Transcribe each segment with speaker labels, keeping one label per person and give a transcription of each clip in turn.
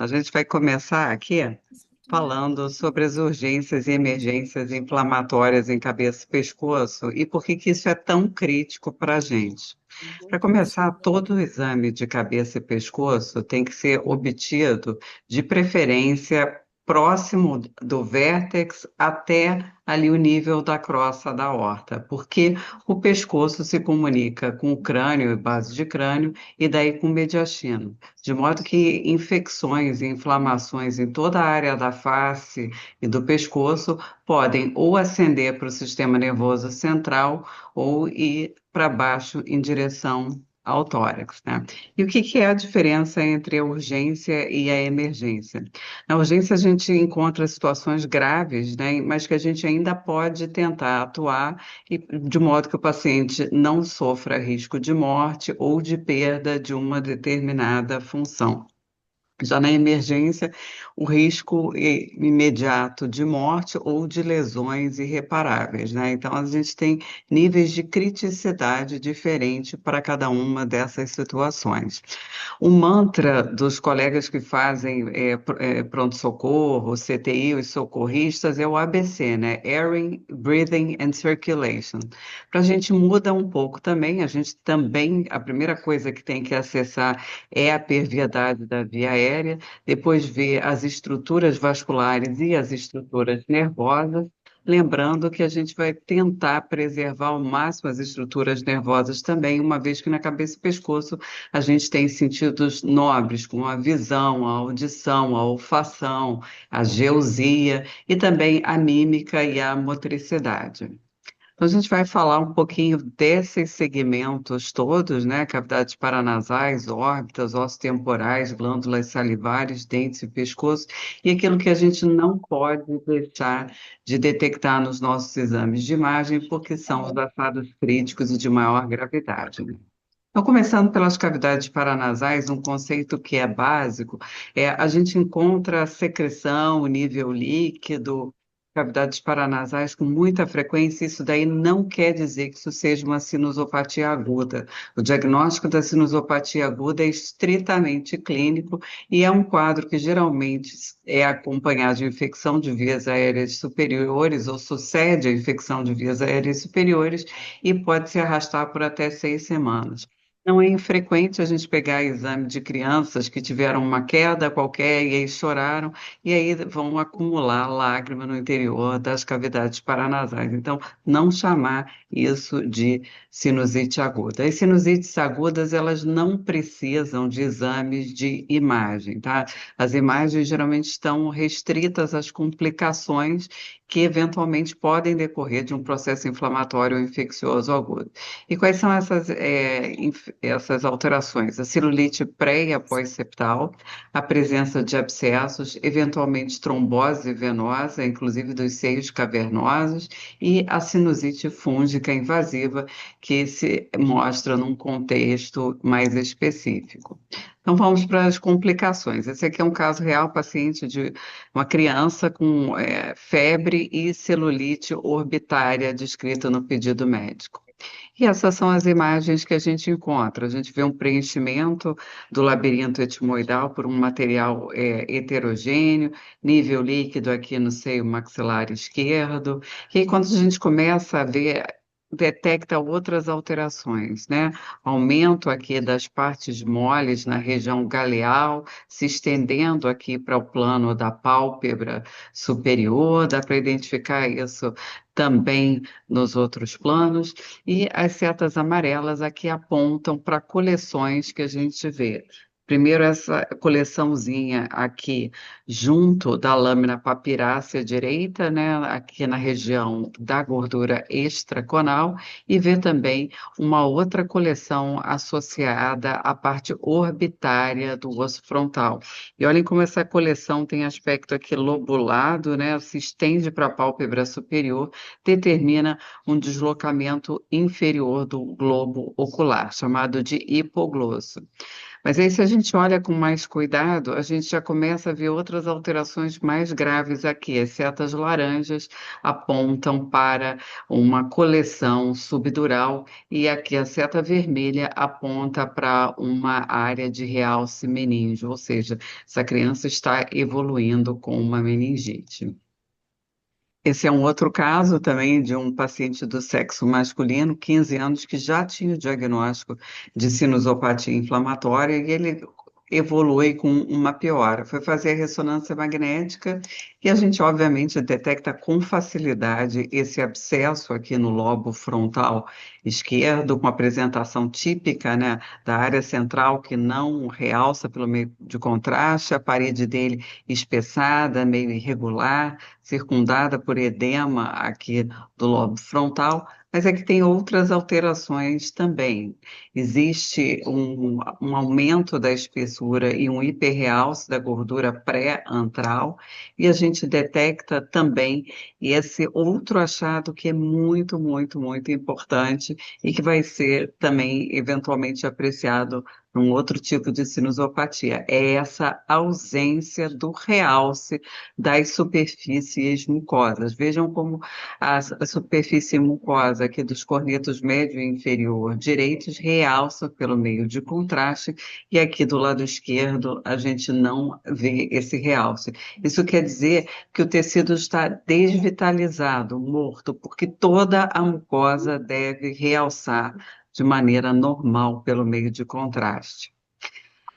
Speaker 1: A gente vai começar aqui falando sobre as urgências e emergências inflamatórias em cabeça e pescoço e por que que isso é tão crítico para a gente. Para começar, todo exame de cabeça e pescoço tem que ser obtido, de preferência, próximo do vértex até ali o nível da crosta da aorta, porque o pescoço se comunica com o crânio e base de crânio e daí com o mediastino, de modo que infecções e inflamações em toda a área da face e do pescoço podem ou ascender para o sistema nervoso central ou ir para baixo em direção ao tórax, né? E o que que é a diferença entre a urgência e a emergência? Na urgência a gente encontra situações graves, né? Mas que a gente ainda pode tentar atuar de modo que o paciente não sofra risco de morte ou de perda de uma determinada função. Já na emergência, o risco imediato de morte ou de lesões irreparáveis, né? Então, a gente tem níveis de criticidade diferentes para cada uma dessas situações. O mantra dos colegas que fazem pronto-socorro, CTI, os socorristas, é o ABC, né? Airing, Breathing and Circulation. Para a gente muda um pouco também, a gente também, a primeira coisa que tem que acessar é a perviedade da via aérea, depois ver as estruturas vasculares e as estruturas nervosas, lembrando que a gente vai tentar preservar ao máximo as estruturas nervosas também, uma vez que na cabeça e pescoço a gente tem sentidos nobres, como a visão, a audição, a olfação, a geusia e também a mímica e a motricidade. Então, a gente vai falar um pouquinho desses segmentos todos, né? Cavidades paranasais, órbitas, ossos temporais, glândulas salivares, dentes e pescoço, e aquilo que a gente não pode deixar de detectar nos nossos exames de imagem, porque são os achados críticos e de maior gravidade, né? Então, começando pelas cavidades paranasais, um conceito que é básico, a gente encontra a secreção, o nível líquido, cavidades paranasais com muita frequência, isso daí não quer dizer que isso seja uma sinusopatia aguda. O diagnóstico da sinusopatia aguda é estritamente clínico e é um quadro que geralmente é acompanhado de infecção de vias aéreas superiores ou sucede a infecção de vias aéreas superiores e pode se arrastar por até 6 semanas. Não é infrequente a gente pegar exame de crianças que tiveram uma queda qualquer e aí choraram, e aí vão acumular lágrima no interior das cavidades paranasais. Então, não chamar isso de sinusite aguda. As sinusites agudas, elas não precisam de exames de imagem, tá? As imagens geralmente estão restritas às complicações que eventualmente podem decorrer de um processo inflamatório ou infeccioso agudo. E quais são essas alterações? A celulite pré e após-septal, a presença de abscessos, eventualmente trombose venosa, inclusive dos seios cavernosos, e a sinusite fúngica invasiva, que se mostra num contexto mais específico. Então, vamos para as complicações. Esse aqui é um caso real, paciente de uma criança com febre e celulite orbitária, descrita no pedido médico. E essas são as imagens que a gente encontra. A gente vê um preenchimento do labirinto etimoidal por um material heterogêneo, nível líquido aqui no seio maxilar esquerdo. E aí, quando a gente começa a ver, detecta outras alterações, né? Aumento aqui das partes moles na região galeal, se estendendo aqui para o plano da pálpebra superior, dá para identificar isso também nos outros planos, e as setas amarelas aqui apontam para coleções que a gente vê. Primeiro, essa coleçãozinha aqui, junto da lâmina papirácea direita, né, aqui na região da gordura extraconal, e vê também uma outra coleção associada à parte orbitária do osso frontal. E olhem como essa coleção tem aspecto aqui lobulado, né, se estende para a pálpebra superior, determina um deslocamento inferior do globo ocular, chamado de hipoglosso. Mas aí, se a gente olha com mais cuidado, a gente já começa a ver outras alterações mais graves aqui. As setas laranjas apontam para uma coleção subdural e aqui a seta vermelha aponta para uma área de realce meníngeo, ou seja, essa criança está evoluindo com uma meningite. Esse é um outro caso também de um paciente do sexo masculino, 15 anos, que já tinha o diagnóstico de sinusopatia inflamatória e ele evolui com uma piora. Foi fazer a ressonância magnética e a gente, obviamente, detecta com facilidade esse abscesso aqui no lobo frontal esquerdo, com apresentação típica, né, da área central que não realça pelo meio de contraste, a parede dele espessada, meio irregular, circundada por edema aqui do lobo frontal, mas é que tem outras alterações também. Existe um aumento da espessura e um hiperrealce da gordura pré-antral, e a gente detecta também esse outro achado que é muito, muito, muito importante e que vai ser também eventualmente apreciado num outro tipo de sinusopatia, é essa ausência do realce das superfícies mucosas. Vejam como a superfície mucosa aqui dos cornetos médio e inferior direitos realça pelo meio de contraste, e aqui do lado esquerdo a gente não vê esse realce. Isso quer dizer que o tecido está desvitalizado, morto, porque toda a mucosa deve realçar de maneira normal pelo meio de contraste.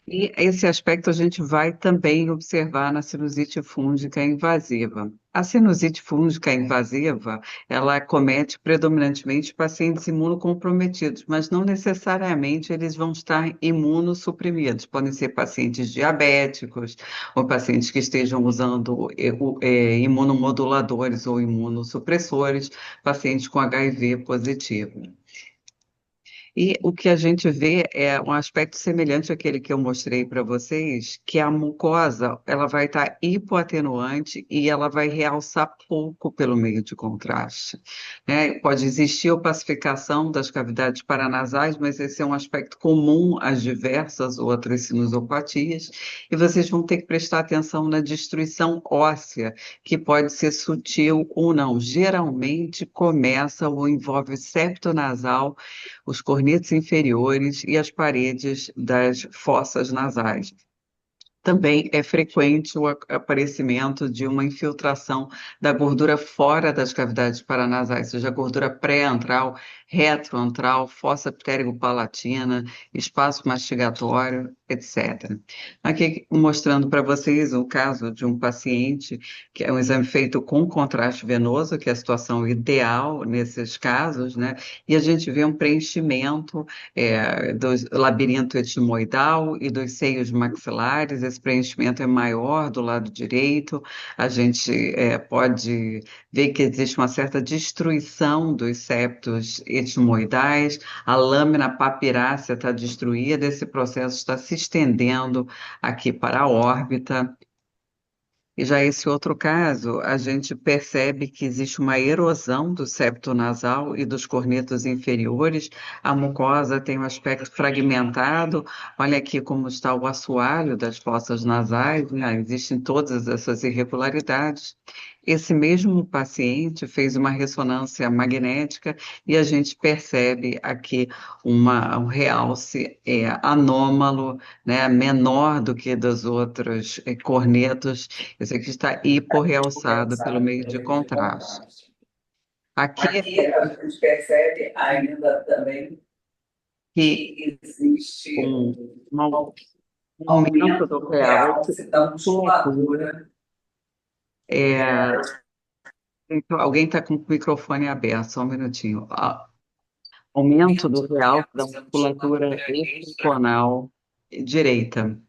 Speaker 1: E esse aspecto a gente vai também observar na sinusite fúngica invasiva. A sinusite fúngica invasiva, ela acomete predominantemente pacientes imunocomprometidos, mas não necessariamente eles vão estar imunossuprimidos. Podem ser pacientes diabéticos ou pacientes que estejam usando imunomoduladores ou imunossupressores, pacientes com HIV positivo. E o que a gente vê é um aspecto semelhante àquele que eu mostrei para vocês, que a mucosa, ela vai estar hipoatenuante e ela vai realçar pouco pelo meio de contraste, né? Pode existir opacificação das cavidades paranasais, mas esse é um aspecto comum às diversas outras sinusopatias, e vocês vão ter que prestar atenção na destruição óssea, que pode ser sutil ou não. Geralmente começa ou envolve septo nasal, os cornetos inferiores e as paredes das fossas nasais. Também é frequente o aparecimento de uma infiltração da gordura fora das cavidades paranasais, seja gordura pré-antral, retroantral, fossa ptérigo-palatina, espaço mastigatório, etc. Aqui mostrando para vocês o caso de um paciente que é um exame feito com contraste venoso, que é a situação ideal nesses casos, né? E a gente vê um preenchimento do labirinto etimoidal e dos seios maxilares. Esse preenchimento é maior do lado direito. A gente pode ver que existe uma certa destruição dos septos etimoidais. A lâmina papirácea está destruída. Esse processo está se estendendo aqui para a órbita. E já esse outro caso, a gente percebe que existe uma erosão do septo nasal e dos cornetos inferiores. A mucosa tem um aspecto fragmentado. Olha aqui como está o assoalho das fossas nasais, né? Existem todas essas irregularidades. Esse mesmo paciente fez uma ressonância magnética e a gente percebe aqui um realce anômalo, né, menor do que dos outros cornetos. Esse aqui está hiporrealçado pelo meio de contraste. Aqui
Speaker 2: Aqui a gente percebe ainda também
Speaker 1: que
Speaker 2: que existe
Speaker 1: um aumento
Speaker 2: aumento
Speaker 1: do
Speaker 2: do
Speaker 1: realce,
Speaker 2: realce da
Speaker 1: musculatura.
Speaker 2: musculatura.
Speaker 1: Então, alguém está com o microfone aberto, só um minutinho. Aumento do realce da musculatura esponjonal direita.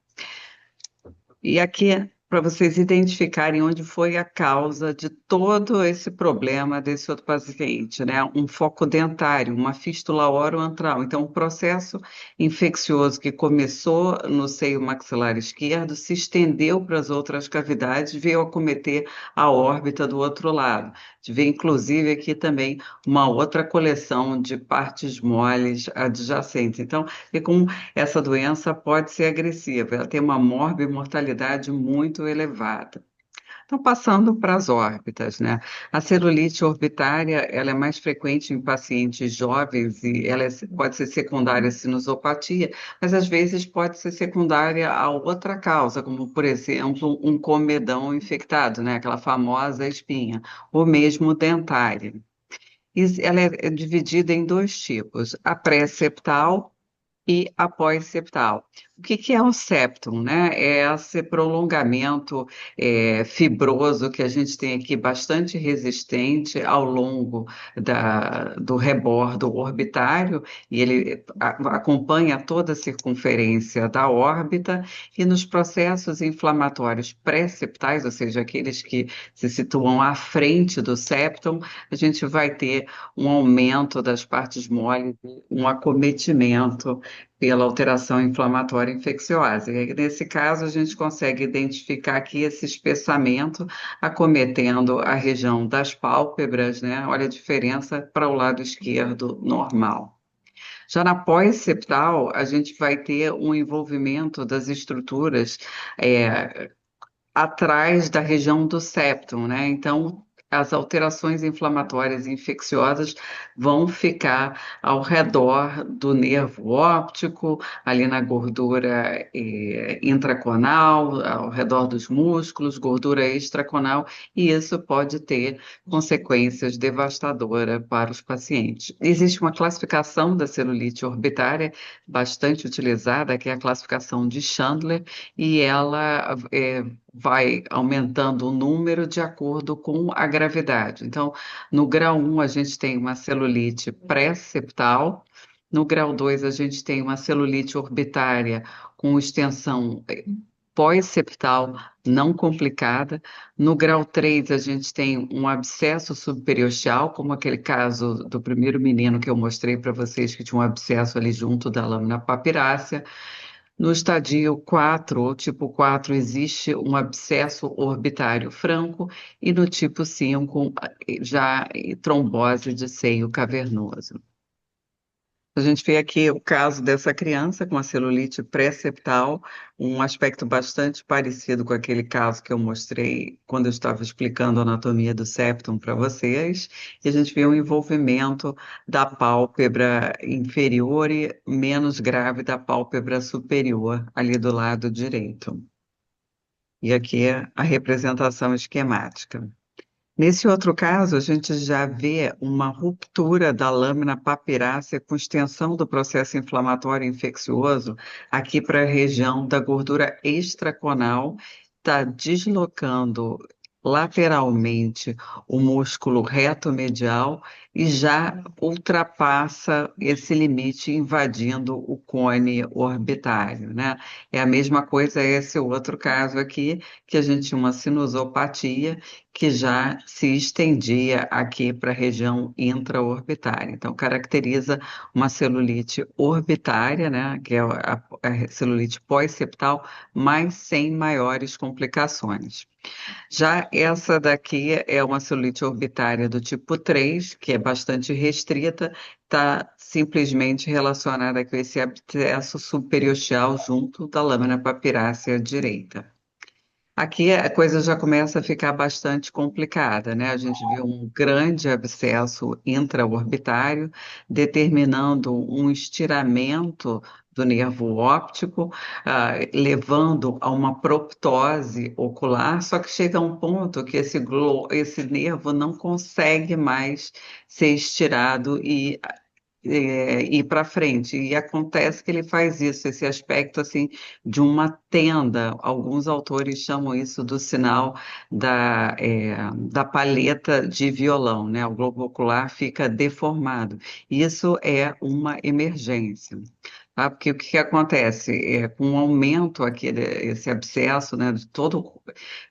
Speaker 1: E aqui para vocês identificarem onde foi a causa de todo esse problema desse outro paciente, né? Um foco dentário, uma fístula oroantral. Então, um processo infeccioso que começou no seio maxilar esquerdo se estendeu para as outras cavidades, veio acometer a órbita do outro lado. A gente vê, inclusive, aqui também uma outra coleção de partes moles adjacentes. Então, é com essa doença pode ser agressiva, ela tem uma morbimortalidade muito elevada. Então, passando para as órbitas, né? A celulite orbitária, ela é mais frequente em pacientes jovens e pode ser secundária à sinusopatia, mas às vezes pode ser secundária a outra causa, como, por exemplo, um comedão infectado, né? Aquela famosa espinha, ou mesmo dentária. Ela é dividida em dois tipos, a pré-septal e após septal. O que que é o septum, né? É esse prolongamento fibroso que a gente tem aqui, bastante resistente ao longo do rebordo orbitário, e ele acompanha toda a circunferência da órbita, e nos processos inflamatórios pré-septais, ou seja, aqueles que se situam à frente do septum, a gente vai ter um aumento das partes moles, um acometimento pela alteração inflamatória infecciosa. E aí, nesse caso, a gente consegue identificar aqui esse espessamento acometendo a região das pálpebras, né? Olha a diferença para o lado esquerdo normal. Já na pós-septal, a gente vai ter um envolvimento das estruturas atrás da região do septum, né? Então, as alterações inflamatórias e infecciosas vão ficar ao redor do nervo óptico, ali na gordura intraconal, ao redor dos músculos, gordura extraconal, e isso pode ter consequências devastadoras para os pacientes. Existe uma classificação da celulite orbitária bastante utilizada, que é a classificação de Chandler, e ela vai aumentando o número de acordo com a gravidade. Então, no grau 1, a gente tem uma celulite pré-septal, no grau 2, a gente tem uma celulite orbitária com extensão pós-septal não complicada. No grau 3, a gente tem um abscesso subperiosteal, como aquele caso do primeiro menino que eu mostrei para vocês, que tinha um abscesso ali junto da lâmina papirácea. No estadio 4, ou tipo 4, existe um abscesso orbitário franco, e no tipo 5, já trombose de seio cavernoso. A gente vê aqui o caso dessa criança com a celulite pré-septal, um aspecto bastante parecido com aquele caso que eu mostrei quando eu estava explicando a anatomia do septum para vocês. E a gente vê um envolvimento da pálpebra inferior e menos grave da pálpebra superior, ali do lado direito. E aqui é a representação esquemática. Nesse outro caso, a gente já vê uma ruptura da lâmina papirácea com extensão do processo inflamatório infeccioso aqui para a região da gordura extraconal, está deslocando lateralmente o músculo reto medial e já ultrapassa esse limite, invadindo o cone orbitário, né? É a mesma coisa esse outro caso aqui, que a gente tinha uma sinusopatia que já se estendia aqui para a região intraorbitária. Então, caracteriza uma celulite orbitária, né, que é a celulite pós-septal, mas sem maiores complicações. Já essa daqui é uma celulite orbitária do tipo 3, que é bastante restrita, está simplesmente relacionada com esse abscesso subperiosteal junto da lâmina papirácea direita. Aqui a coisa já começa a ficar bastante complicada, né? A gente vê um grande abscesso intraorbitário, determinando um estiramento do nervo óptico, levando a uma proptose ocular, só que chega a um ponto que esse nervo não consegue mais ser estirado e ir para frente. E acontece que ele faz isso, esse aspecto assim de uma tenda. Alguns autores chamam isso do sinal da palheta de violão, né? O globo ocular fica deformado. Isso é uma emergência. Tá? Porque o que que acontece? Com o aumento aqui desse abscesso, né, de todo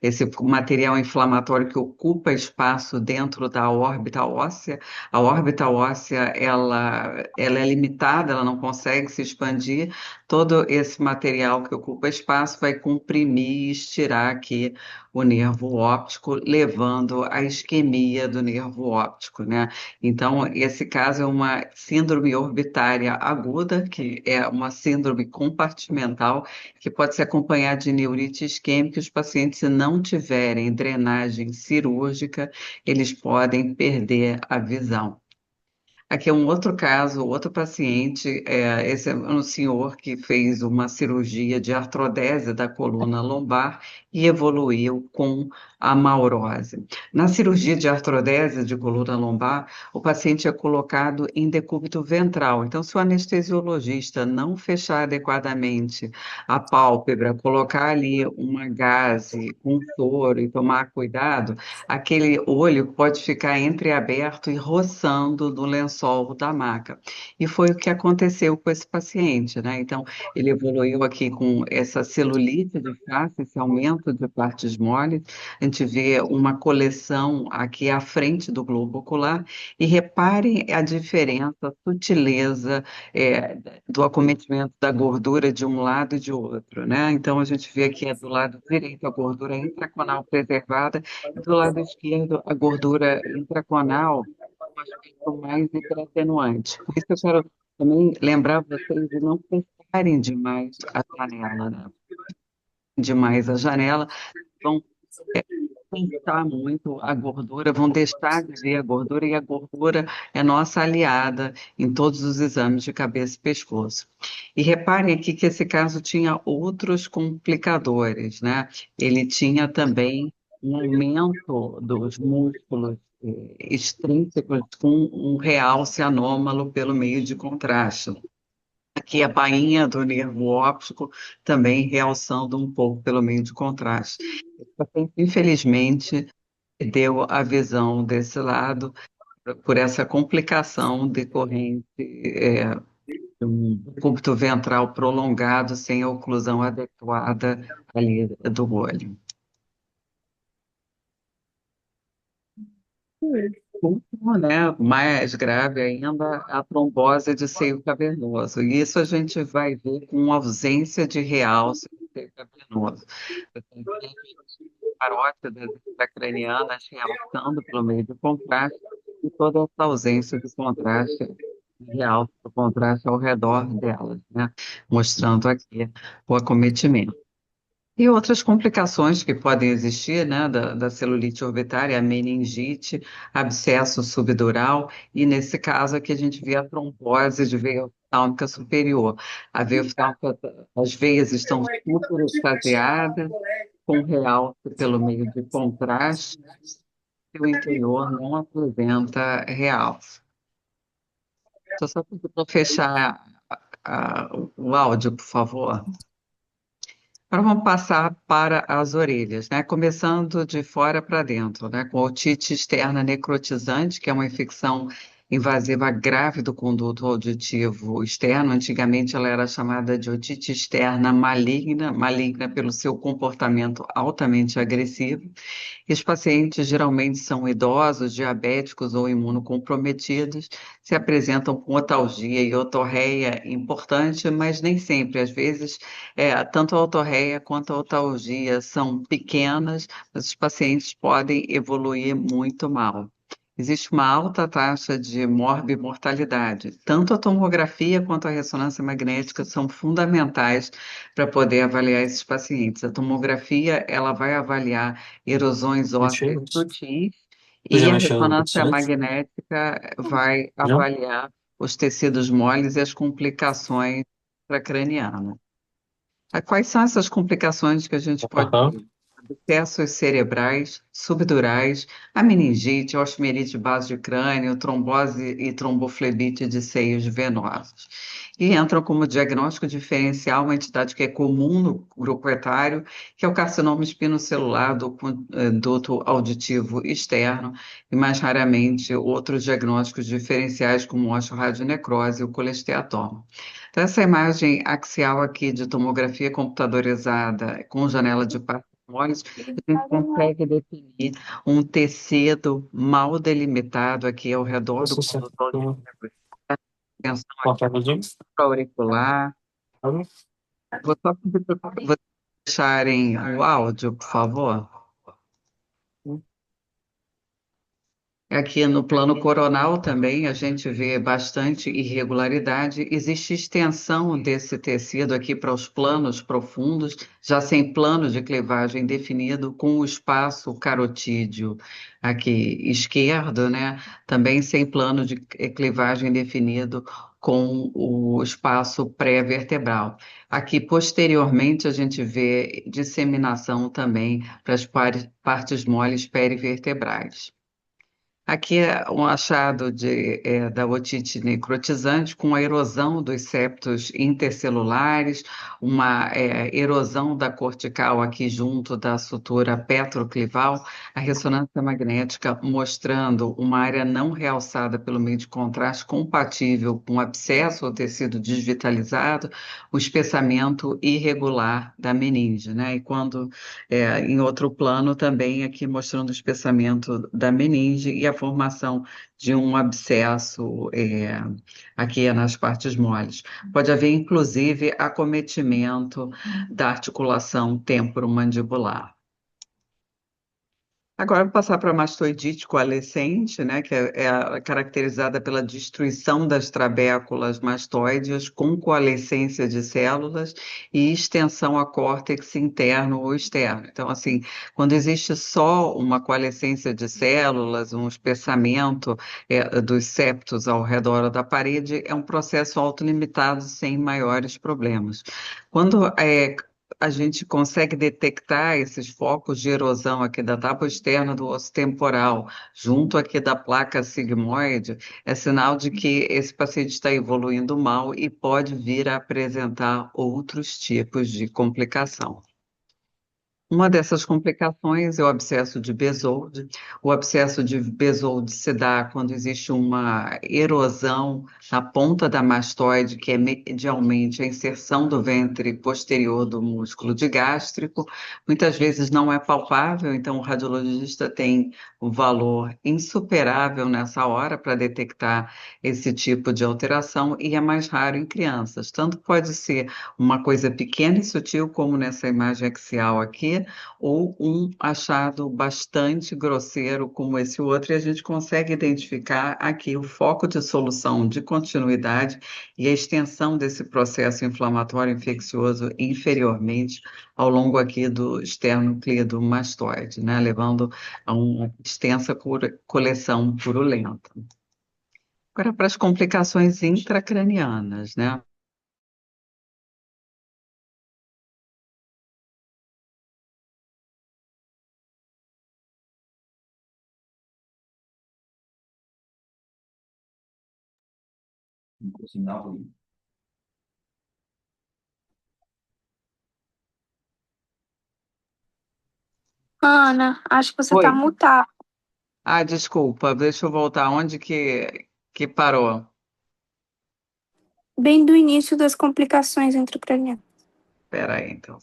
Speaker 1: esse material inflamatório que ocupa espaço dentro da órbita óssea. A órbita óssea, ela é limitada, ela não consegue se expandir. Todo esse material que ocupa espaço vai comprimir e estirar aqui o nervo óptico, levando à isquemia do nervo óptico, né? Então, esse caso é uma síndrome orbitária aguda, que é uma síndrome compartimental, que pode se acompanhar de neurite isquêmica. Os pacientes, se não tiverem drenagem cirúrgica, eles podem perder a visão. Aqui é um outro caso, outro paciente, esse é um senhor que fez uma cirurgia de artrodese da coluna lombar e evoluiu com a maurose. Na cirurgia de artrodese de coluna lombar, o paciente é colocado em decúbito ventral. Então, se o anestesiologista não fechar adequadamente a pálpebra, colocar ali uma gaze, um soro e tomar cuidado, aquele olho pode ficar entreaberto e roçando no lençol da maca. E foi o que aconteceu com esse paciente, né? Então, ele evoluiu aqui com essa celulite de face, esse aumento de partes moles. A gente vê uma coleção aqui à frente do globo ocular e reparem a diferença, a sutileza, é, do acometimento da gordura de um lado e de outro, né? Então, a gente vê aqui do lado direito a gordura intraconal preservada e do lado esquerdo, a gordura intraconal, um aspecto mais hiperattenuante. Por isso eu quero também lembrar vocês de não fecharem demais a janela, vão pensar muito a gordura, vão deixar de ver a gordura, e a gordura é nossa aliada em todos os exames de cabeça e pescoço. E reparem aqui que esse caso tinha outros complicadores, né? Ele tinha também um aumento dos músculos extrínsecos com um realce anômalo pelo meio de contraste. Aqui a bainha do nervo óptico também realçando um pouco pelo meio de contraste. Esse paciente, infelizmente, perdeu a visão desse lado por essa complicação decorrente de um decúbito ventral prolongado sem a oclusão adequada ali do olho. Último, né, mais grave ainda, a trombose de seio cavernoso. E isso a gente vai ver com ausência de realce do seio cavernoso. Você tem carótidas intracranianas realçando pelo meio do contraste e toda essa ausência de contraste, de realce do contraste ao redor delas, né, mostrando aqui o acometimento. E outras complicações que podem existir, né, da celulite orbitária, a meningite, abscesso subdural, e nesse caso aqui a gente vê a trombose de veia oftálmica superior. A veia oftálmica, as veias estão super esvaziadas, com realce pelo meio de contraste, e o interior não apresenta realce. Estou só pedindo para fechar o áudio, por favor. Agora vamos passar para as orelhas, né? Começando de fora para dentro, né? Com otite externa necrotizante, que é uma infecção invasiva grave do conduto auditivo externo. Antigamente ela era chamada de otite externa maligna, maligna pelo seu comportamento altamente agressivo. E os pacientes geralmente são idosos, diabéticos ou imunocomprometidos, se apresentam com otalgia e otorreia importante, mas nem sempre. Às vezes, tanto a otorreia quanto a otalgia são pequenas, mas os pacientes podem evoluir muito mal. Existe uma alta taxa de morbimortalidade. Tanto a tomografia quanto a ressonância magnética são fundamentais para poder avaliar esses pacientes. A tomografia, ela vai avaliar erosões ósseas
Speaker 3: Mexemos.
Speaker 1: sutis
Speaker 3: Tu
Speaker 1: e
Speaker 3: já
Speaker 1: a
Speaker 3: mexeu no
Speaker 1: ressonância
Speaker 3: paciente?
Speaker 1: magnética vai
Speaker 3: Não?
Speaker 1: avaliar os tecidos moles e as complicações intracranianas. Quais são essas complicações que a gente pode
Speaker 3: Aham.
Speaker 1: ter? Abscessos cerebrais, subdurais, a meningite, a osteomielite base de crânio, trombose e tromboflebite de seios venosos. E entram como diagnóstico diferencial uma entidade que é comum no grupo etário, que é o carcinoma espinocelular do conduto auditivo externo, e mais raramente outros diagnósticos diferenciais como osteoradionecrose e o colesteatoma. Então, essa imagem axial aqui de tomografia computadorizada com janela de moles, a gente consegue definir um tecido mal delimitado aqui ao redor do
Speaker 3: Você
Speaker 1: condutor de tensão
Speaker 3: corta rapidinho?
Speaker 1: auricular. Vou só pedir para vocês deixarem o áudio, por favor. Aqui no plano coronal também a gente vê bastante irregularidade. Existe extensão desse tecido aqui para os planos profundos, já sem plano de clivagem definido, com o espaço carotídeo aqui esquerdo, né? Também sem plano de clivagem definido com o espaço pré-vertebral. Aqui, posteriormente, a gente vê disseminação também para as partes moles perivertebrais. Aqui é um achado da otite necrotizante com a erosão dos septos intercelulares, uma erosão da cortical aqui junto da sutura petroclival, a ressonância magnética mostrando uma área não realçada pelo meio de contraste compatível com abscesso ou tecido desvitalizado, o espessamento irregular da meninge, né? E quando em outro plano também aqui mostrando o espessamento da meninge e a formação de um abscesso aqui nas partes moles. Pode haver, inclusive, acometimento da articulação temporomandibular. Agora, vou passar para a mastoidite coalescente, né, que é caracterizada pela destruição das trabéculas mastoides com coalescência de células e extensão a córtex interno ou externo. Então, assim, quando existe só uma coalescência de células, um espessamento dos septos ao redor da parede, é um processo autolimitado sem maiores problemas. Quando a gente consegue detectar esses focos de erosão aqui da tábua externa do osso temporal, junto aqui da placa sigmoide, é sinal de que esse paciente está evoluindo mal e pode vir a apresentar outros tipos de complicação. Uma dessas complicações é o abscesso de Bezold. O abscesso de Bezold se dá quando existe uma erosão na ponta da mastoide, que é medialmente a inserção do ventre posterior do músculo digástrico. Muitas vezes não é palpável, então o radiologista tem um valor insuperável nessa hora para detectar esse tipo de alteração e é mais raro em crianças. Tanto pode ser uma coisa pequena e sutil, como nessa imagem axial aqui, ou um achado bastante grosseiro, como esse outro, e a gente consegue identificar aqui o foco de solução de continuidade e a extensão desse processo inflamatório infeccioso inferiormente ao longo aqui do esternocleidomastoide, né, levando a uma extensa coleção purulenta. Agora, para as complicações intracranianas, né?
Speaker 4: Ana, acho que você
Speaker 1: Oi.
Speaker 4: tá mutada.
Speaker 1: Ah, desculpa, deixa eu voltar. Onde que parou?
Speaker 4: Bem do início das complicações intracranianas.
Speaker 1: Espera aí, então.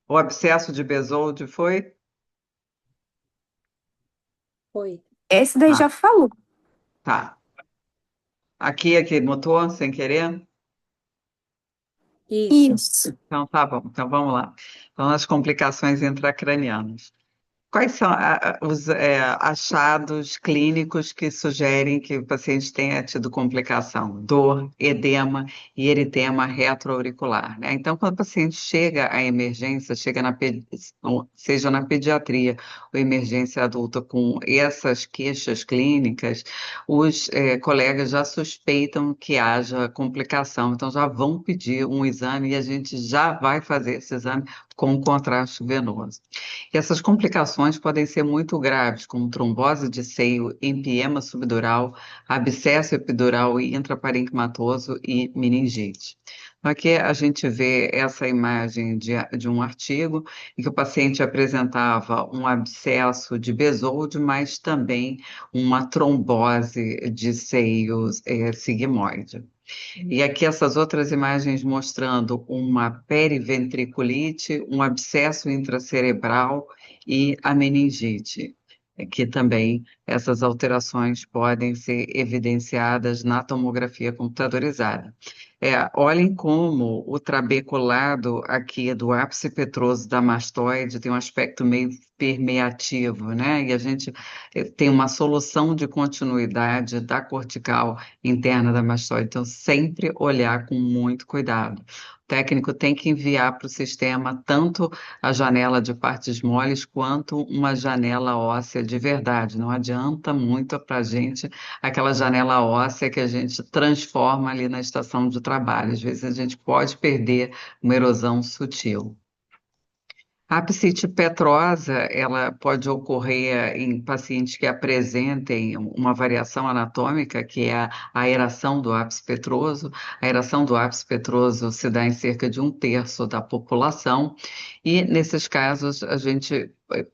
Speaker 1: O abscesso de Bezold foi?
Speaker 5: Foi.
Speaker 4: Esse daí
Speaker 1: Ah,
Speaker 4: já falou.
Speaker 1: tá. Aqui mutou sem querer?
Speaker 5: Isso.
Speaker 4: Isso.
Speaker 1: Então tá bom. Então vamos lá. Então, as complicações intracranianas. Quais são os achados clínicos que sugerem que o paciente tenha tido complicação? Dor, edema e eritema retroauricular, né? Então, quando o paciente chega à emergência, seja na pediatria ou emergência adulta com essas queixas clínicas, os colegas já suspeitam que haja complicação, então já vão pedir um exame e a gente já vai fazer esse exame com contraste venoso. E essas complicações podem ser muito graves, como trombose de seio, empiema subdural, abscesso epidural e intraparenquimatoso e meningite. Então, aqui a gente vê essa imagem de um artigo em que o paciente apresentava um abscesso de Bezold, mas também uma trombose de seio sigmoide. E aqui essas outras imagens mostrando uma periventriculite, um abscesso intracerebral e a meningite. Aqui também essas alterações podem ser evidenciadas na tomografia computadorizada. Olhem como o trabeculado aqui do ápice petroso da mastoide tem um aspecto meio permeativo, né? E a gente tem uma solução de continuidade da cortical interna da mastoide. Então, sempre olhar com muito cuidado. O técnico tem que enviar para o sistema tanto a janela de partes moles quanto uma janela óssea de verdade. Não adianta muito para a gente aquela janela óssea que a gente transforma ali na estação de trabalho. Às vezes a gente pode perder uma erosão sutil. A apsite petrosa, ela pode ocorrer em pacientes que apresentem uma variação anatômica, que é a aeração do ápice petroso. A aeração do ápice petroso se dá em cerca de um terço da população, e nesses casos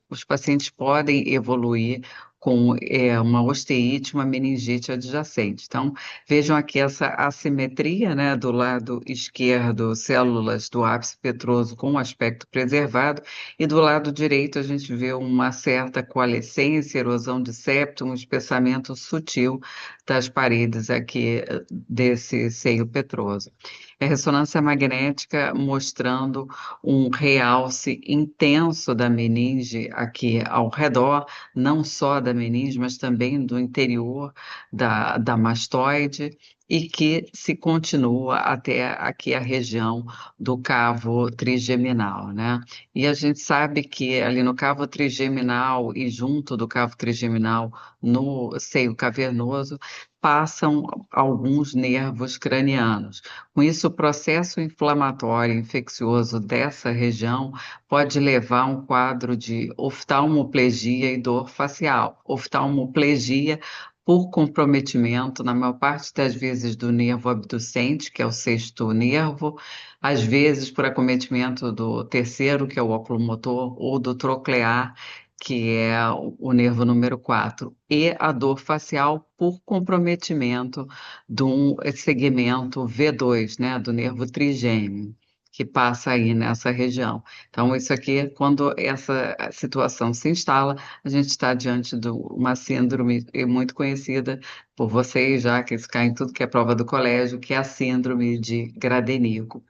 Speaker 1: os pacientes podem evoluir com uma osteite, uma meningite adjacente. Então, vejam aqui essa assimetria, né, do lado esquerdo, células do ápice petroso com aspecto preservado, e do lado direito a gente vê uma certa coalescência, erosão de septo, um espessamento sutil das paredes aqui desse seio petroso. A ressonância magnética mostrando um realce intenso da meninge aqui ao redor, não só da meninge, mas também do interior da mastoide, e que se continua até aqui a região do cavo trigeminal, né? E a gente sabe que ali no cavo trigeminal e junto do cavo trigeminal, no seio cavernoso, passam alguns nervos cranianos. Com isso, o processo inflamatório infeccioso dessa região pode levar a um quadro de oftalmoplegia e dor facial. Oftalmoplegia por comprometimento, na maior parte das vezes, do nervo abducente, que é o sexto nervo, às vezes por acometimento do terceiro, que é o oculomotor, ou do troclear, que é o nervo número 4, e a dor facial por comprometimento de um segmento V2, né, do nervo trigêmeo, que passa aí nessa região. Então, isso aqui, quando essa situação se instala, a gente está diante de uma síndrome muito conhecida por vocês, já que isso cai em tudo que é prova do colégio, que é a síndrome de Gradenigo.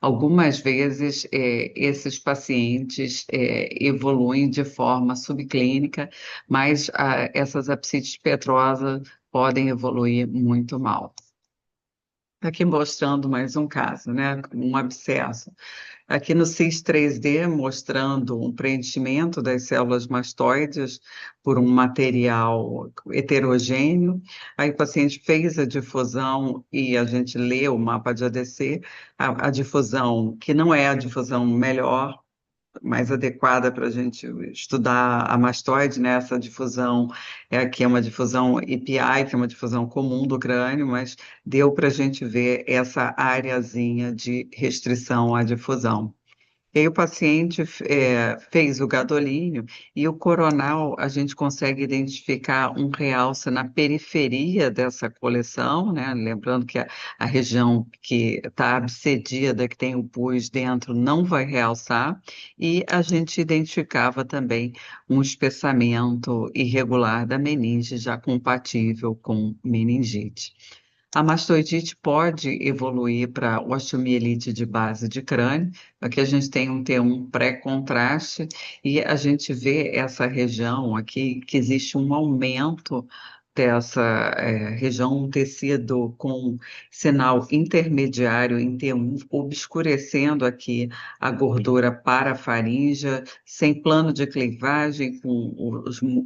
Speaker 1: Algumas vezes, esses pacientes evoluem de forma subclínica, mas essas apsites petrosas podem evoluir muito mal. Aqui mostrando mais um caso, né? Um abscesso. Aqui no CIS 3D, mostrando um preenchimento das células mastoides por um material heterogêneo. Aí o paciente fez a difusão e a gente lê o mapa de ADC, a difusão, que não é a difusão melhor, mais adequada para a gente estudar a mastoide, né? Essa difusão aqui é uma difusão EPI, que é uma difusão comum do crânio, mas deu para a gente ver essa areazinha de restrição à difusão. E aí o paciente fez o gadolínio e o coronal, a gente consegue identificar um realce na periferia dessa coleção, né? Lembrando que a região que está abscedida, que tem o pus dentro, não vai realçar, e a gente identificava também um espessamento irregular da meninge, já compatível com meningite. A mastoidite pode evoluir para osteomielite de base de crânio. Aqui a gente tem um T1 pré-contraste e a gente vê essa região aqui, que existe um aumento dessa região, um tecido com sinal intermediário em T1, obscurecendo aqui a gordura parafaríngea, sem plano de clivagem, com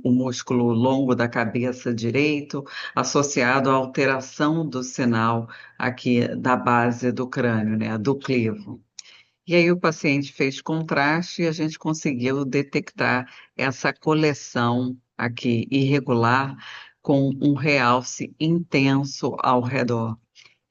Speaker 1: o músculo longo da cabeça direito, associado à alteração do sinal aqui da base do crânio, né, do clivo. E aí o paciente fez contraste e a gente conseguiu detectar essa coleção aqui irregular com um realce intenso ao redor.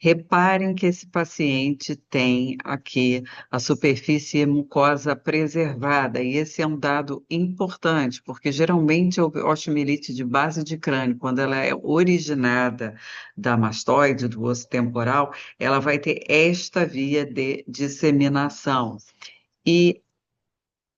Speaker 1: Reparem que esse paciente tem aqui a superfície mucosa preservada, e esse é um dado importante, porque geralmente a osteomielite de base de crânio, quando ela é originada da mastoide, do osso temporal, ela vai ter esta via de disseminação. E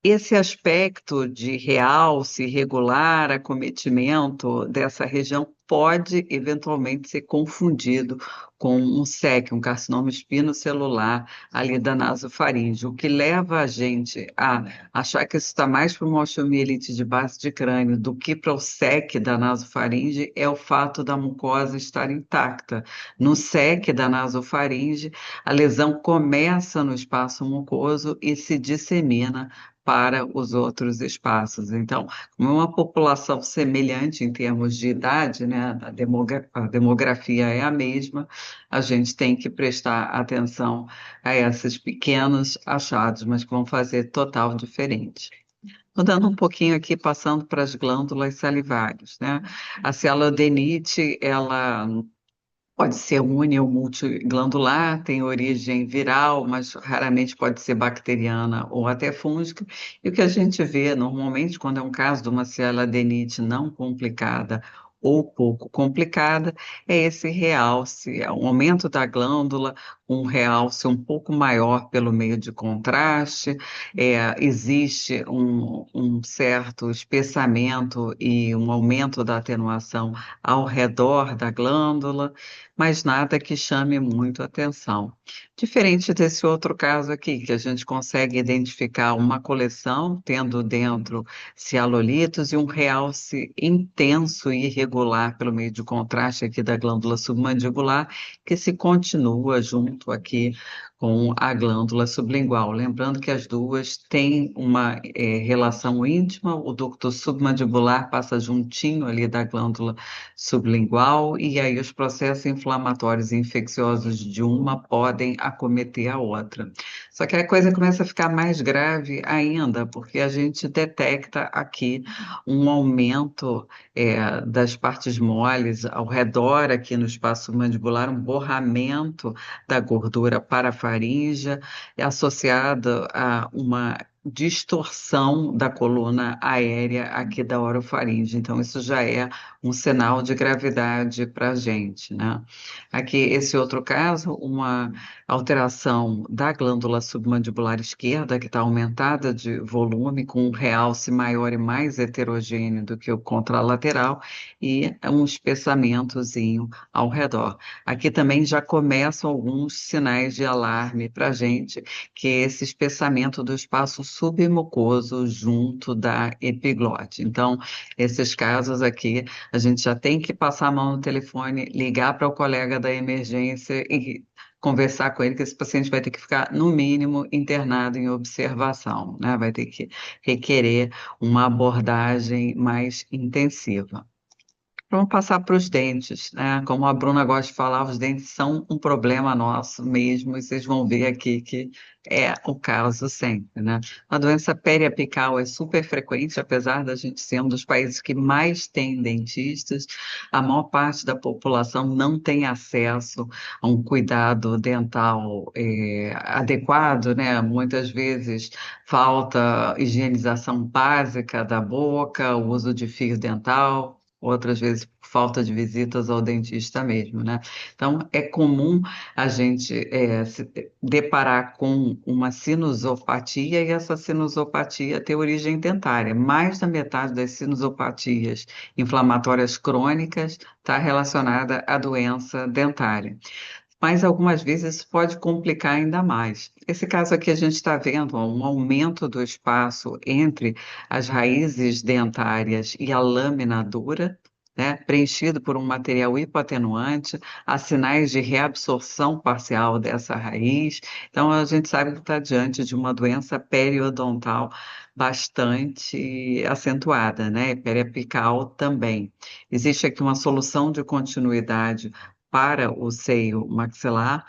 Speaker 1: esse aspecto de realce, irregular, acometimento dessa região pode eventualmente ser confundido com um SEC, um carcinoma espinocelular ali da nasofaringe, o que leva a gente a achar que isso está mais para uma osteomielite de base de crânio do que para o SEC da nasofaringe é o fato da mucosa estar intacta. No SEC da nasofaringe, a lesão começa no espaço mucoso e se dissemina para os outros espaços. Então, como é uma população semelhante em termos de idade, né, a demografia é a mesma, a gente tem que prestar atenção a esses pequenos achados, mas que vão fazer total diferença. Mudando um pouquinho aqui, passando para as glândulas salivares, né? A cialodenite, ela pode ser uni ou multiglandular, tem origem viral, mas raramente pode ser bacteriana ou até fúngica. E o que a gente vê normalmente quando é um caso de uma cialadenite não complicada ou pouco complicada, é esse realce, é um aumento da glândula, um realce um pouco maior pelo meio de contraste, existe um certo espessamento e um aumento da atenuação ao redor da glândula, mas nada que chame muito atenção. Diferente desse outro caso aqui, que a gente consegue identificar uma coleção tendo dentro cialolitos e um realce intenso e irregular pelo meio de contraste aqui da glândula submandibular, que se continua junto aqui com a glândula sublingual. Lembrando que as duas têm uma relação íntima, o ducto submandibular passa juntinho ali da glândula sublingual, e aí os processos inflamatórios e infecciosos de uma podem acometer a outra. Só que a coisa começa a ficar mais grave ainda, porque a gente detecta aqui um aumento das partes moles ao redor, aqui no espaço mandibular, um borramento da gordura parafaríngea, associada a uma distorção da coluna aérea aqui da orofaringe. Então, isso já é um sinal de gravidade para a gente, né? Aqui, esse outro caso, uma alteração da glândula submandibular esquerda, que está aumentada de volume, com um realce maior e mais heterogêneo do que o contralateral, e um espessamentozinho ao redor. Aqui também já começam alguns sinais de alarme para a gente, que é esse espessamento do espaço submucoso junto da epiglote. Então, esses casos aqui, a gente já tem que passar a mão no telefone, ligar para o colega da emergência e conversar com ele, que esse paciente vai ter que ficar, no mínimo, internado em observação, né? Vai ter que requerer uma abordagem mais intensiva. Vamos passar para os dentes, né? Como a Bruna gosta de falar, os dentes são um problema nosso mesmo, e vocês vão ver aqui que é o caso sempre, né? A doença periapical é super frequente, apesar da gente ser um dos países que mais tem dentistas, a maior parte da população não tem acesso a um cuidado dental adequado, né? Muitas vezes falta higienização básica da boca, o uso de fio dental, outras vezes por falta de visitas ao dentista mesmo, né? Então, é comum a gente se deparar com uma sinusopatia, e essa sinusopatia ter origem dentária. Mais da metade das sinusopatias inflamatórias crônicas está relacionada à doença dentária. Mas algumas vezes isso pode complicar ainda mais. Esse caso aqui a gente está vendo ó, um aumento do espaço entre as raízes dentárias e a lâmina dura, né, preenchido por um material hipoatenuante, há sinais de reabsorção parcial dessa raiz. Então, a gente sabe que está diante de uma doença periodontal bastante acentuada, né, periapical também. Existe aqui uma solução de continuidade para o seio maxilar,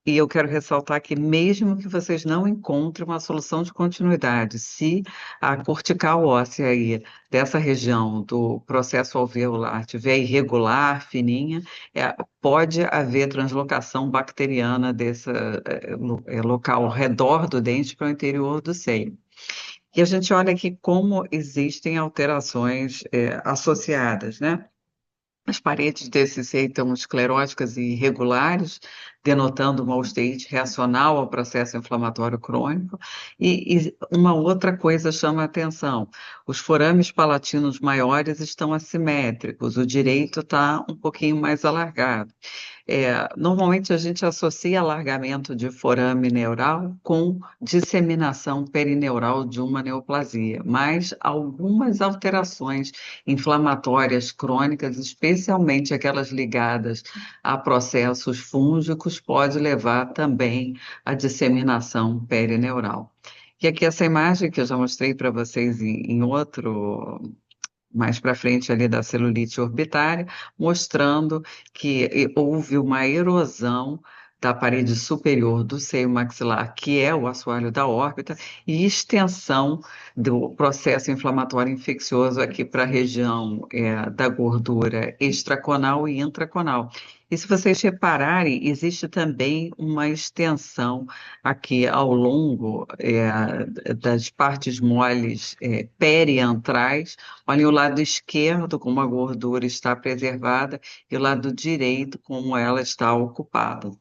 Speaker 1: E eu quero ressaltar que mesmo que vocês não encontrem uma solução de continuidade, se a cortical óssea aí dessa região do processo alveolar tiver irregular, fininha, pode haver translocação bacteriana desse local ao redor do dente para o interior do seio. E a gente olha aqui como existem alterações associadas, né? As paredes desse seio estão escleróticas e irregulares, denotando uma osteite reacional ao processo inflamatório crônico. E uma outra coisa chama a atenção: os forames palatinos maiores estão assimétricos, o direito está um pouquinho mais alargado. Normalmente a gente associa alargamento de forame neural com disseminação perineural de uma neoplasia, mas algumas alterações inflamatórias crônicas, especialmente aquelas ligadas a processos fúngicos, pode levar também à disseminação perineural. E aqui essa imagem que eu já mostrei para vocês em outro mais para frente ali da celulite orbitária, mostrando que houve uma erosão da parede superior do seio maxilar, que é o assoalho da órbita, e extensão do processo inflamatório infeccioso aqui para a região da gordura extraconal e intraconal. E se vocês repararem, existe também uma extensão aqui ao longo das partes moles periantrais. Olhem o lado esquerdo, como a gordura está preservada, e o lado direito, como ela está ocupada.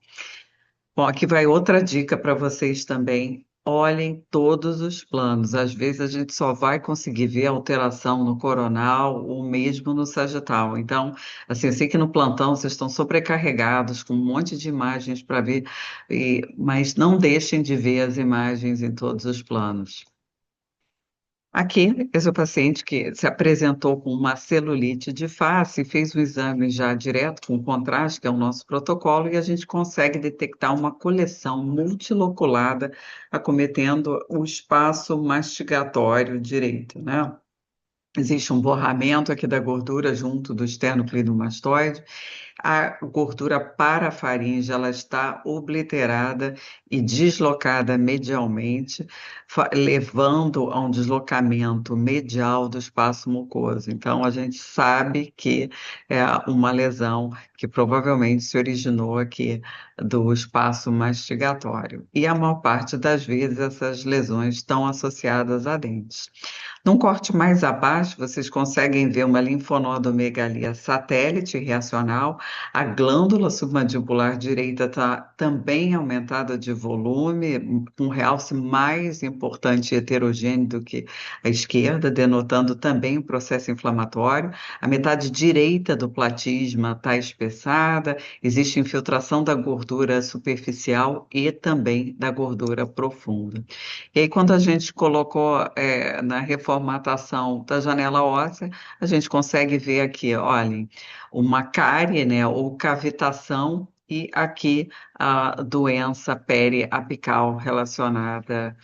Speaker 1: Bom, aqui vai outra dica para vocês também. Olhem todos os planos. Às vezes a gente só vai conseguir ver alteração no coronal ou mesmo no sagital. Então, assim, eu sei que no plantão vocês estão sobrecarregados com um monte de imagens para ver, mas não deixem de ver as imagens em todos os planos. Aqui, esse é o paciente que se apresentou com uma celulite de face, fez o exame já direto com contraste, que é o nosso protocolo, e a gente consegue detectar uma coleção multiloculada acometendo o espaço mastigatório direito, né? Existe um borramento aqui da gordura junto do esternocleidomastoide. A gordura parafaringe, ela está obliterada e deslocada medialmente, levando a um deslocamento medial do espaço mucoso. Então, a gente sabe que é uma lesão que provavelmente se originou aqui do espaço mastigatório. E a maior parte das vezes essas lesões estão associadas a dentes. Num corte mais abaixo, vocês conseguem ver uma linfonodomegalia satélite reacional. A glândula submandibular direita está também aumentada de volume, um realce mais importante e heterogêneo do que a esquerda, denotando também o processo inflamatório. A metade direita do platisma está espessada, existe infiltração da gordura superficial e também da gordura profunda. E aí, quando a gente colocou na reformatação da janela óssea, a gente consegue ver aqui, olhem, uma cárie, né, ou cavitação, e aqui a doença periapical relacionada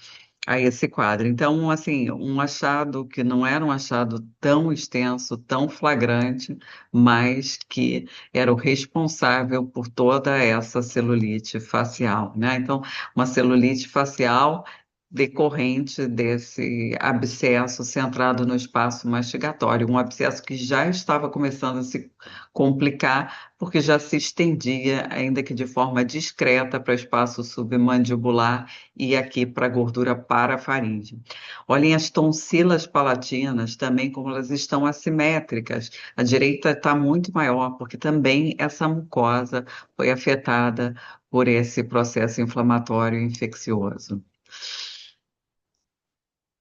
Speaker 1: a esse quadro. Então, assim, um achado que não era um achado tão extenso, tão flagrante, mas que era o responsável por toda essa celulite facial, né? Então, uma celulite facial decorrente desse abscesso centrado no espaço mastigatório, um abscesso que já estava começando a se complicar, porque já se estendia, ainda que de forma discreta, para o espaço submandibular e aqui para a gordura parafaríngea. Olhem as tonsilas palatinas também, como elas estão assimétricas. A direita está muito maior, porque também essa mucosa foi afetada por esse processo inflamatório infeccioso.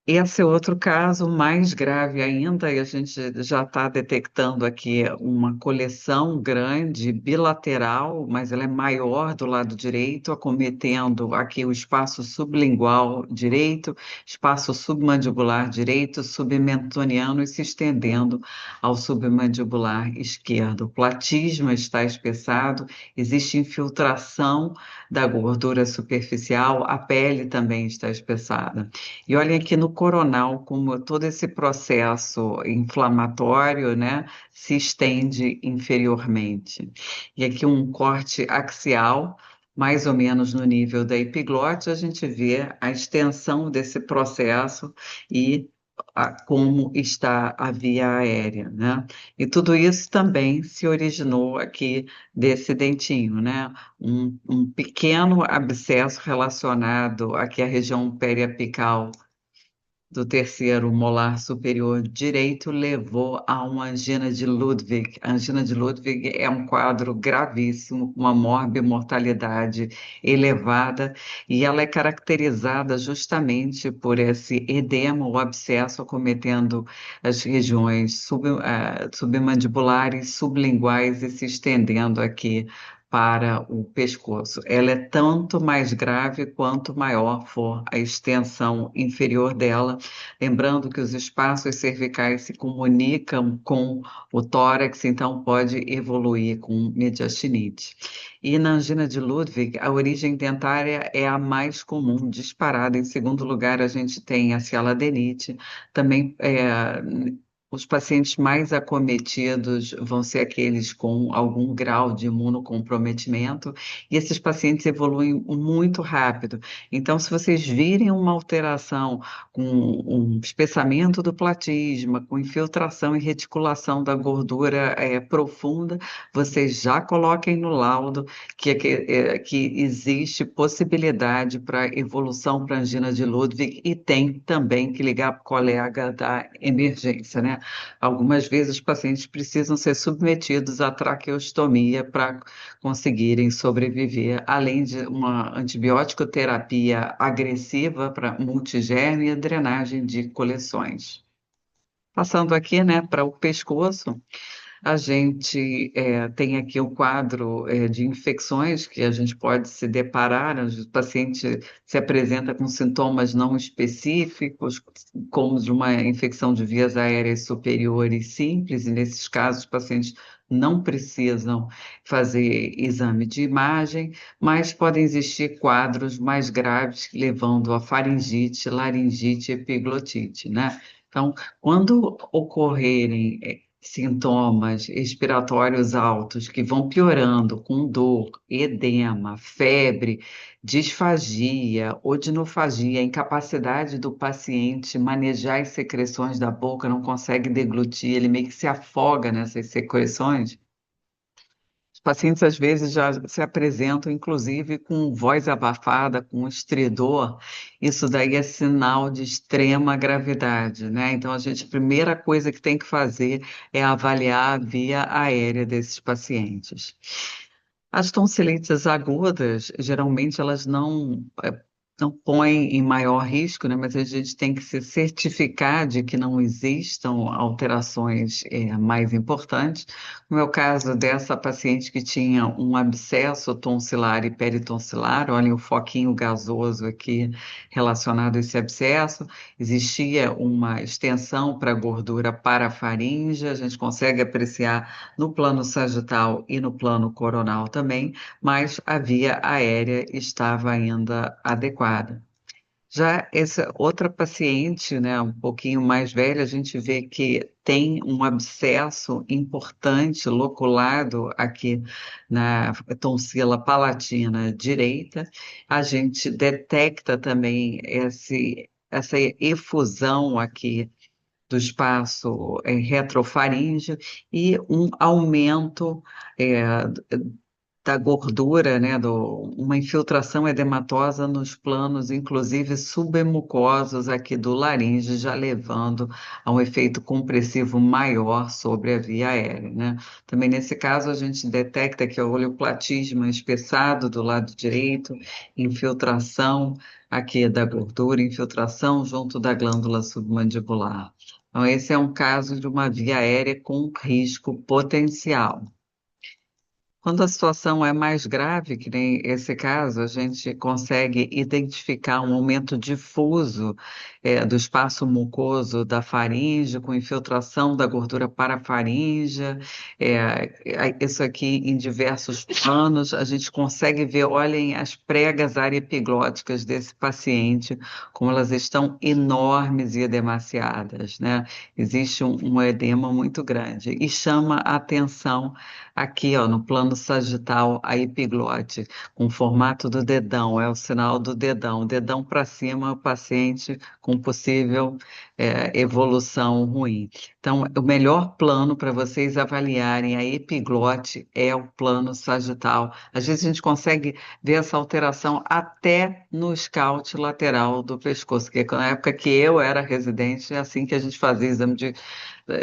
Speaker 1: Esse é outro caso mais grave ainda, e a gente já está detectando aqui uma coleção grande, bilateral, mas ela é maior do lado direito, acometendo aqui o espaço sublingual direito, espaço submandibular direito, submentoniano e se estendendo ao submandibular esquerdo. O platisma está espessado, existe infiltração da gordura superficial, a pele também está espessada. E olhem aqui no coronal, como todo esse processo inflamatório, né, se estende inferiormente. E aqui um corte axial, mais ou menos no nível da epiglote, a gente vê a extensão desse processo e como está a via aérea, né? E tudo isso também se originou aqui desse dentinho, né? Um pequeno abscesso relacionado aqui à região periapical do terceiro molar superior direito levou a uma angina de Ludwig. A angina de Ludwig é um quadro gravíssimo, com uma morbimortalidade elevada, e ela é caracterizada justamente por esse edema ou abscesso acometendo as regiões submandibulares, sublinguais e se estendendo aqui para o pescoço. Ela é tanto mais grave quanto maior for a extensão inferior dela, lembrando que os espaços cervicais se comunicam com o tórax, então pode evoluir com mediastinite. E na angina de Ludwig, a origem dentária é a mais comum, disparada. Em segundo lugar, a gente tem a cialadenite, também os pacientes mais acometidos vão ser aqueles com algum grau de imunocomprometimento, e esses pacientes evoluem muito rápido. Então, se vocês virem uma alteração com um espessamento do platisma, com infiltração e reticulação da gordura profunda, vocês já coloquem no laudo que existe possibilidade para evolução para angina de Ludwig, e tem também que ligar para o colega da emergência, né? Algumas vezes os pacientes precisam ser submetidos à traqueostomia para conseguirem sobreviver, além de uma antibiótico terapia agressiva para multigênio e a drenagem de coleções. Passando aqui, né, para o pescoço, a gente tem aqui o quadro de infecções que a gente pode se deparar. O paciente se apresenta com sintomas não específicos, como de uma infecção de vias aéreas superiores simples, e nesses casos os pacientes não precisam fazer exame de imagem, mas podem existir quadros mais graves levando a faringite, laringite, epiglotite, né? Então, quando ocorrerem sintomas respiratórios altos que vão piorando com dor, edema, febre, disfagia, odinofagia, incapacidade do paciente manejar as secreções da boca, não consegue deglutir, ele meio que se afoga nessas secreções. Os pacientes às vezes já se apresentam, inclusive, com voz abafada, com estridor. Isso daí é sinal de extrema gravidade, né? Então, a primeira coisa que tem que fazer é avaliar a via aérea desses pacientes. As tonsilites agudas, geralmente, elas não põem em maior risco, né? Mas a gente tem que se certificar de que não existam alterações mais importantes. No meu caso dessa paciente que tinha um abscesso tonsilar e peritonsilar, olhem o foquinho gasoso aqui relacionado a esse abscesso, existia uma extensão para a gordura parafaríngea, a gente consegue apreciar no plano sagital e no plano coronal também, mas a via aérea estava ainda adequada. Já essa outra paciente, né, um pouquinho mais velha, a gente vê que tem um abscesso importante loculado aqui na tonsila palatina direita. A gente detecta também essa efusão aqui do espaço retrofaríngeo e um aumento é, da gordura, né, uma infiltração edematosa nos planos, inclusive submucosos aqui do laringe, já levando a um efeito compressivo maior sobre a via aérea, né? Também nesse caso a gente detecta que o oleoplatisma espessado do lado direito, infiltração aqui da gordura, infiltração junto da glândula submandibular. Então, esse é um caso de uma via aérea com risco potencial. Quando a situação é mais grave, que nem esse caso, a gente consegue identificar um aumento difuso do espaço mucoso da faringe, com infiltração da gordura parafaríngea. Isso aqui em diversos planos, a gente consegue ver, olhem as pregas areepiglóticas desse paciente, como elas estão enormes e edemaciadas, né? Existe um edema muito grande e chama a atenção aqui, ó, no plano sagital, a epiglote, com o formato do dedão, é o sinal do dedão para cima, o paciente com possível evolução ruim. Então, o melhor plano para vocês avaliarem a epiglote é o plano sagital. Às vezes a gente consegue ver essa alteração até no escaute lateral do pescoço, que na época que eu era residente, é assim que a gente fazia exame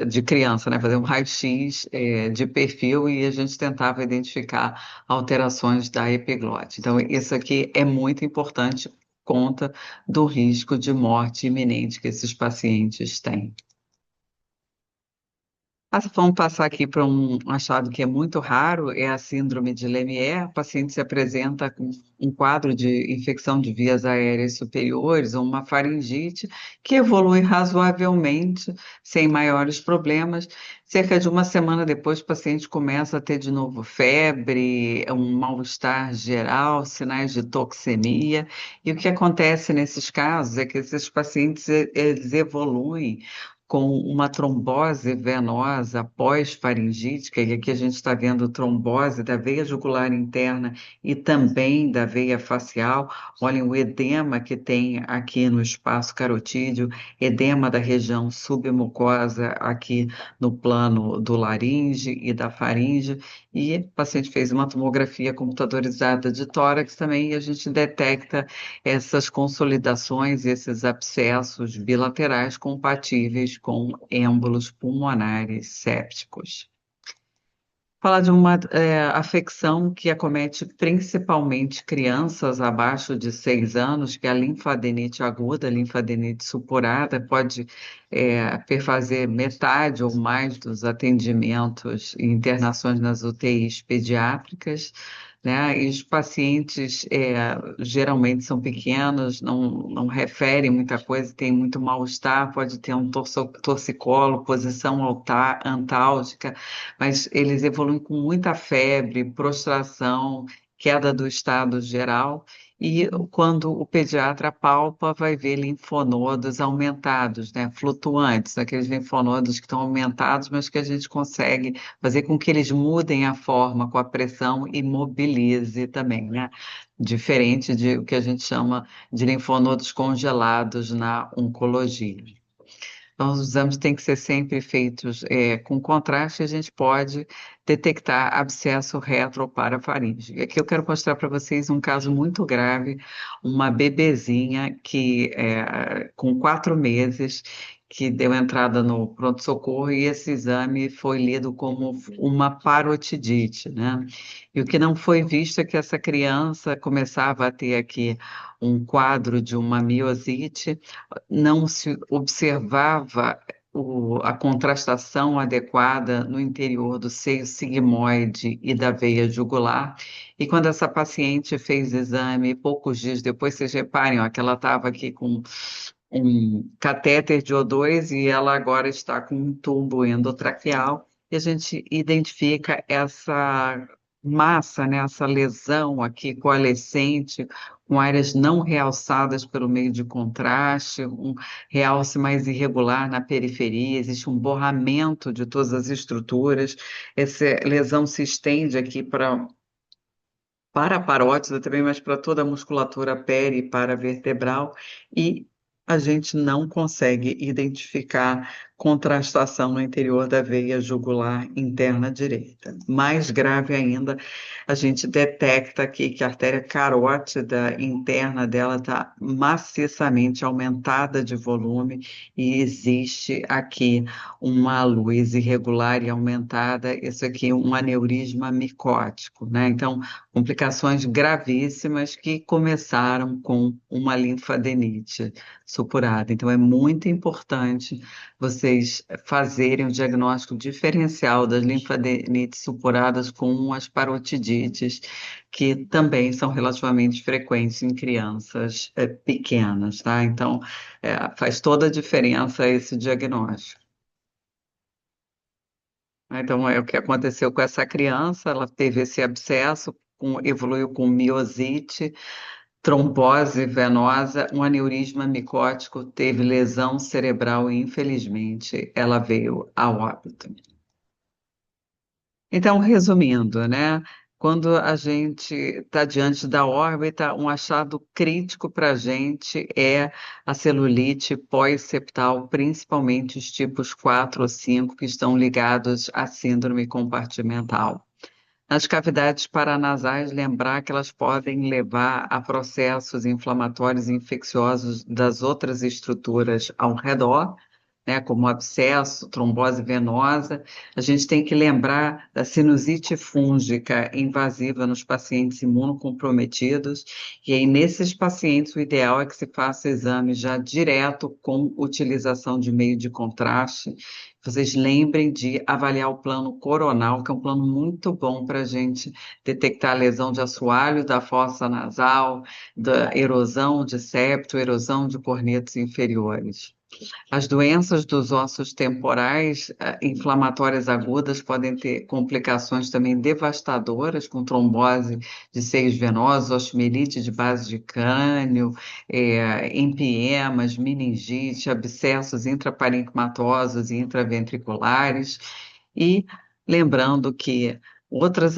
Speaker 1: de criança, né? Fazer um raio-x de perfil e a gente tentava identificar alterações da epiglote. Então, isso aqui é muito importante, conta do risco de morte iminente que esses pacientes têm. Vamos passar aqui para um achado que é muito raro, é a síndrome de Lemierre. O paciente se apresenta com um quadro de infecção de vias aéreas superiores ou uma faringite que evolui razoavelmente, sem maiores problemas. Cerca de uma semana depois, o paciente começa a ter de novo febre, um mal-estar geral, sinais de toxemia. E o que acontece nesses casos é que esses pacientes eles evoluem com uma trombose venosa pós-faringítica, e aqui a gente está vendo trombose da veia jugular interna e também da veia facial. Olhem o edema que tem aqui no espaço carotídeo, edema da região submucosa aqui no plano do laringe e da faringe, e o paciente fez uma tomografia computadorizada de tórax também, e a gente detecta essas consolidações, esses abscessos bilaterais compatíveis com êmbolos pulmonares sépticos. Falar de uma afecção que acomete principalmente crianças abaixo de 6 anos, que é a linfadenite aguda, a linfadenite supurada, pode perfazer metade ou mais dos atendimentos e internações nas UTIs pediátricas, né? E os pacientes geralmente são pequenos, não referem muita coisa, tem muito mal-estar, pode ter um torcicolo, posição antálgica, mas eles evoluem com muita febre, prostração, queda do estado geral, e quando o pediatra palpa, vai ver linfonodos aumentados, né, flutuantes, aqueles linfonodos que estão aumentados, mas que a gente consegue fazer com que eles mudem a forma com a pressão e mobilize também, né? Diferente de o que a gente chama de linfonodos congelados na oncologia. Então, os exames têm que ser sempre feitos com contraste, a gente pode detectar abscesso retroparafaríngeo. Aqui eu quero mostrar para vocês um caso muito grave, uma bebezinha que, com 4 meses, que deu entrada no pronto-socorro e esse exame foi lido como uma parotidite, né? E o que não foi visto é que essa criança começava a ter aqui um quadro de uma miosite, não se observava a contrastação adequada no interior do seio sigmoide e da veia jugular. E quando essa paciente fez exame, poucos dias depois, vocês reparem, ó, que ela estava aqui com um catéter de O2 e ela agora está com um tubo endotraqueal. E a gente identifica essa massa, né, essa lesão aqui coalescente, com áreas não realçadas pelo meio de contraste, um realce mais irregular na periferia, existe um borramento de todas as estruturas, essa lesão se estende aqui para a parótida também, mas para toda a musculatura peri e paravertebral, e a gente não consegue identificar contrastação no interior da veia jugular interna direita. Mais grave ainda, a gente detecta aqui que a artéria carótida interna dela está maciçamente aumentada de volume e existe aqui uma luz irregular e aumentada, isso aqui é um aneurisma micótico, né? Então, complicações gravíssimas que começaram com uma linfadenite supurada. Então, é muito importante vocês fazerem o diagnóstico diferencial das linfadenites supuradas com as parotidites, que também são relativamente frequentes em crianças pequenas, tá? Então, faz toda a diferença esse diagnóstico. Então, é o que aconteceu com essa criança, ela teve esse abscesso, evoluiu com miosite, trombose venosa, um aneurisma micótico, teve lesão cerebral e, infelizmente, ela veio a óbito. Então, resumindo, né? Quando a gente está diante da órbita, um achado crítico para a gente é a celulite pós-septal, principalmente os tipos 4 ou 5, que estão ligados à síndrome compartimental. Nas cavidades paranasais, lembrar que elas podem levar a processos inflamatórios e infecciosos das outras estruturas ao redor, né, como abscesso, trombose venosa. A gente tem que lembrar da sinusite fúngica invasiva nos pacientes imunocomprometidos, e aí nesses pacientes o ideal é que se faça exame já direto com utilização de meio de contraste. Vocês lembrem de avaliar o plano coronal, que é um plano muito bom para a gente detectar a lesão de assoalho, da fossa nasal, da erosão de septo, erosão de cornetos inferiores. As doenças dos ossos temporais, inflamatórias agudas, podem ter complicações também devastadoras, com trombose de seios venosos, osteomielite de base de crânio, empiemas, meningite, abscessos intraparenquimatosos e intraventriculares. E lembrando que outras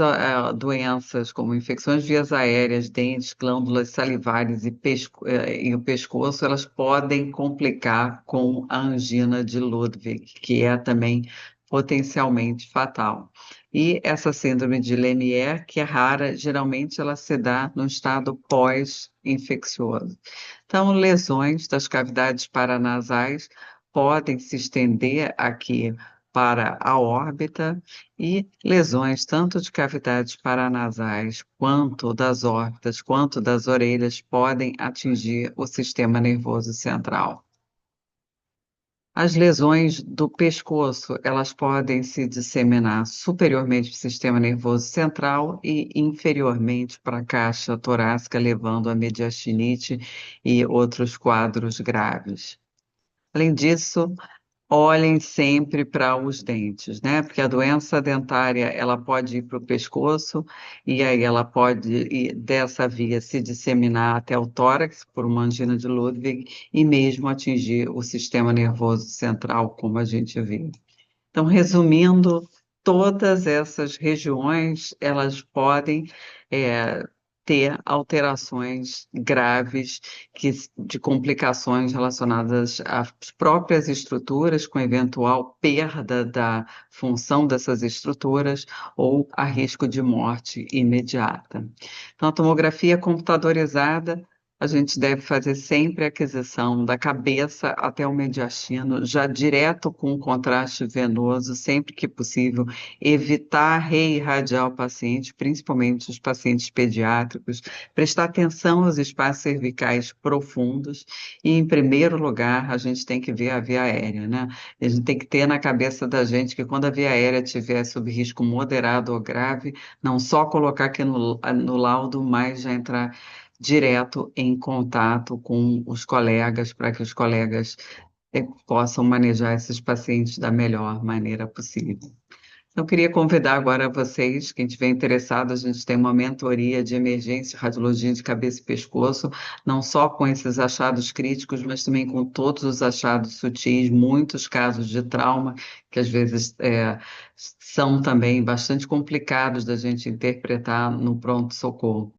Speaker 1: doenças, como infecções de vias aéreas, dentes, glândulas salivares e o pescoço, elas podem complicar com a angina de Ludwig, que é também potencialmente fatal. E essa síndrome de Lenier, que é rara, geralmente ela se dá no estado pós-infeccioso. Então, lesões das cavidades paranasais podem se estender aqui para a órbita, e lesões tanto de cavidades paranasais, quanto das órbitas, quanto das orelhas, podem atingir o sistema nervoso central. As lesões do pescoço, elas podem se disseminar superiormente para o sistema nervoso central e inferiormente para a caixa torácica, levando a mediastinite e outros quadros graves. Além disso, olhem sempre para os dentes, né? Porque a doença dentária, ela pode ir para o pescoço, e aí ela pode ir dessa via se disseminar até o tórax, por uma angina de Ludwig, e mesmo atingir o sistema nervoso central, como a gente viu. Então, resumindo, todas essas regiões, elas podem ter alterações graves de complicações relacionadas às próprias estruturas, com eventual perda da função dessas estruturas ou a risco de morte imediata. Então, a tomografia computadorizada, a gente deve fazer sempre a aquisição da cabeça até o mediastino, já direto com contraste venoso, sempre que possível, evitar reirradiar o paciente, principalmente os pacientes pediátricos, prestar atenção aos espaços cervicais profundos e, em primeiro lugar, a gente tem que ver a via aérea, né? A gente tem que ter na cabeça da gente que quando a via aérea estiver sob risco moderado ou grave, não só colocar aqui no laudo, mas já entrar direto em contato com os colegas, para que os colegas possam manejar esses pacientes da melhor maneira possível. Eu queria convidar agora vocês, quem estiver interessado, a gente tem uma mentoria de emergência, radiologia de cabeça e pescoço, não só com esses achados críticos, mas também com todos os achados sutis, muitos casos de trauma, que às vezes são também bastante complicados da gente interpretar no pronto-socorro.